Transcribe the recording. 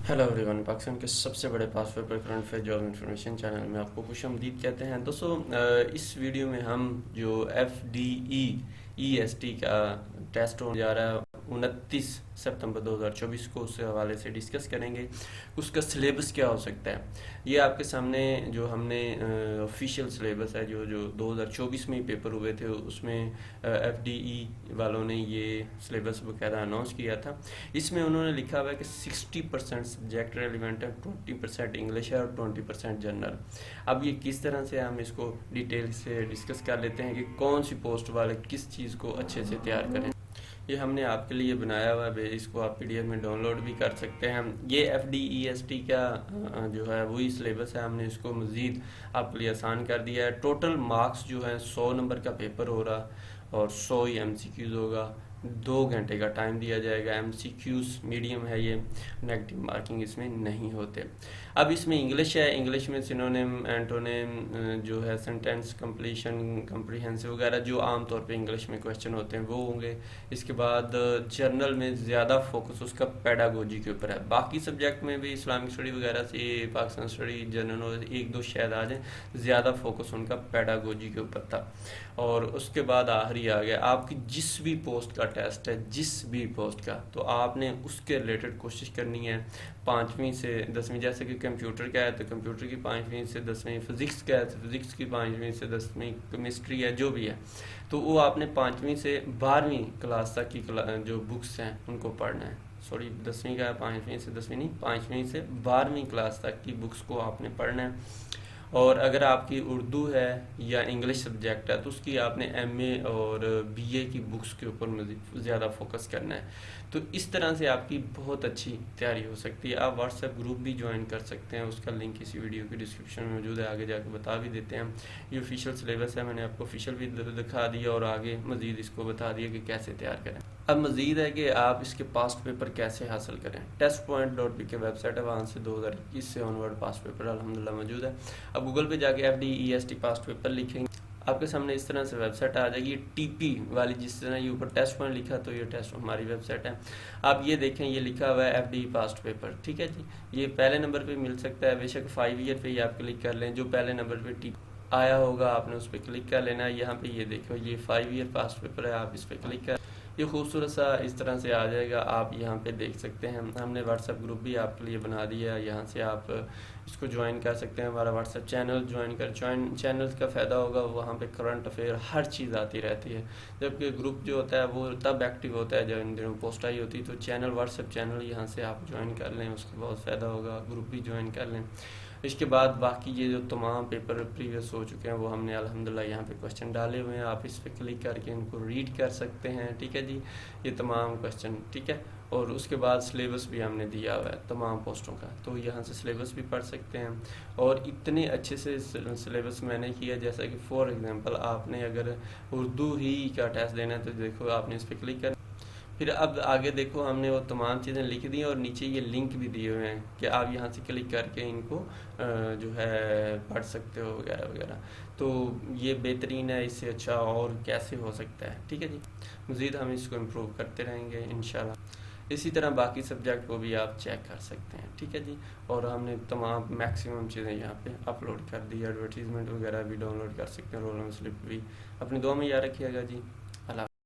Hello everyone, Pakistan के सबसे बड़े past paper current affair job information channel में आपको खुशामदीद कहते हैं। दोस्तों, इस वीडियो में हम जो FDE-EST का टेस्ट होने जा रहा है 29 सितंबर 2024 को, उस हवाले से डिस्कस करेंगे उसका सिलेबस क्या हो सकता है। ये आपके सामने जो हमने ऑफिशियल सिलेबस है जो 2024 में ही पेपर हुए थे, उसमें FDE वालों ने ये सिलेबस वगैरह अनाउंस किया था। इसमें उन्होंने लिखा हुआ है कि 60% सब्जेक्ट रेलिवेंट है, 20% इंग्लिश है और 20% जनरल। अब ये किस तरह से हम इसको डिटेल से डिस्कस कर लेते हैं कि कौन सी पोस्ट वाले किस चीज़ को अच्छे से तैयार करें। ये हमने आपके लिए बनाया हुआ है, इसको आप PDF में डाउनलोड भी कर सकते हैं। ये FDE-EST का जो है वही सिलेबस है, हमने इसको मज़ीद आपके लिए आसान कर दिया है। टोटल मार्क्स जो है 100 नंबर का पेपर हो रहा और 100 ही MCQs होगा। 2 घंटे का टाइम दिया जाएगा। MCQs मीडियम है, ये नेगेटिव मार्किंग इसमें नहीं होते। अब इसमें इंग्लिश है, इंग्लिश में सिनोनिम, एंटोनिम, जो है सेंटेंस कंप्लीशन, कम्प्रीहेंसिव वगैरह जो आम तौर पे इंग्लिश में क्वेश्चन होते हैं वो होंगे। इसके बाद जर्नल में ज़्यादा फोकस उसका पेडागोजी के ऊपर है। बाकी सब्जेक्ट में भी इस्लामिक स्टडी वगैरह से, पाकिस्तान स्टडी, जनरल, एक दो शायद आ जाए, ज़्यादा फोकस उनका पेडागोजी के ऊपर था। और उसके बाद आखिरी आ गया आपकी जिस भी पोस्ट का टेस्ट है, जिस भी पोस्ट का, तो आपने उसके रिलेटेड कोशिश करनी है। 5वीं से 10वीं, जैसे कि कंप्यूटर का है तो कंप्यूटर की 5वीं से 10वीं, फिज़िक्स का है तो फिज़िक्स की 5वीं से 10वीं, केमिस्ट्री है, जो भी है, तो वो आपने 5वीं से 12वीं क्लास तक की जो बुक्स हैं उनको पढ़ना है। सॉरी, 10वीं का है, 5वीं से 10वीं नहीं, 5वीं से 12वीं क्लास तक की बुक्स को आपने पढ़ना है। और अगर आपकी उर्दू है या इंग्लिश सब्जेक्ट है तो उसकी आपने MA और BA की बुक्स के ऊपर ज़्यादा फोकस करना है। तो इस तरह से आपकी बहुत अच्छी तैयारी हो सकती है। आप व्हाट्सएप ग्रुप भी ज्वाइन कर सकते हैं, उसका लिंक इसी वीडियो की डिस्क्रिप्शन में मौजूद है, आगे जाकर बता भी देते हैं। ये ऑफिशियल सिलेबस है, मैंने आपको ऑफिशियल भी दिखा दिया और आगे मज़ीद इसको बता दिया कि कैसे तैयार करें। अब मज़ीद है कि आप इसके पास्ट पेपर कैसे हासिल करें। testpoint.pk वेबसाइट है, वहाँ से 2021 से ऑनवर्ड पास्ट पेपर अल्हम्दुलिल्लाह मौजूद है। अब गूगल पे जाके FDE-EST पास्ट पेपर लिखेंगे, आपके सामने इस तरह से वेबसाइट आ जाएगी। TP वाली, जिस तरह ये ऊपर टेस्ट पॉइंट लिखा तो ये टेस्ट हमारी वेबसाइट है। आप ये देखें, ये लिखा हुआ है FDE पास्ट पेपर, ठीक है जी। ये पहले नंबर पे मिल सकता है, बेशक 5 ईयर पे ही आप क्लिक कर लें। जो पहले नंबर पे टी आया होगा आपने उस पर क्लिक कर लेना है। यहाँ पे ये देखो, ये 5 ईयर पास्ट पेपर है, आप इस पर क्लिक कर, ये खूबसूरत सा इस तरह से आ जाएगा। आप यहाँ पे देख सकते हैं, हमने व्हाट्सएप ग्रुप भी आपके लिए बना दिया है, यहाँ से आप इसको ज्वाइन कर सकते हैं। हमारा व्हाट्सएप चैनल ज्वाइन चैनल का फ़ायदा होगा, वहाँ पे करंट अफेयर हर चीज़ आती रहती है। जबकि ग्रुप जो होता है वो तब एक्टिव होता है जब इन दिनों पोस्ट आई होती है। तो चैनल, व्हाट्सएप चैनल यहाँ से आप ज्वाइन कर लें, उसका बहुत फ़ायदा होगा। ग्रुप भी ज्वाइन कर लें। इसके बाद बाकी ये जो तमाम पेपर प्रीवियस हो चुके हैं वो हमने अल्हम्दुलिल्लाह यहाँ पे क्वेश्चन डाले हुए हैं, आप इस पर क्लिक करके इनको रीड कर सकते हैं, ठीक है जी। ये तमाम क्वेश्चन, ठीक है। और उसके बाद सिलेबस भी हमने दिया हुआ है तमाम पोस्टों का, तो यहाँ से सिलेबस भी पढ़ सकते हैं। और इतने अच्छे से सिलेबस मैंने किया, जैसा कि फॉर एग्जांपल आपने अगर उर्दू ही का टेस्ट देना है तो देखो आपने इस पर क्लिक कर, फिर अब आगे देखो हमने वो तमाम चीज़ें लिख दी हैं और नीचे ये लिंक भी दिए हुए हैं कि आप यहाँ से क्लिक करके इनको जो है पढ़ सकते हो वगैरह वगैरह। तो ये बेहतरीन है, इससे अच्छा और कैसे हो सकता है, ठीक है जी। मज़ीद हम इसको इम्प्रूव करते रहेंगे इंशाल्लाह। इसी तरह बाकी सब्जेक्ट को भी आप चेक कर सकते हैं, ठीक है जी। और हमने तमाम मैक्सिमम चीज़ें यहाँ पे अपलोड कर दी, एडवर्टीज़मेंट वगैरह भी डाउनलोड कर सकते हैं, रोल नंबर स्लिप भी। अपनी दुआ में याद रखिएगा जी।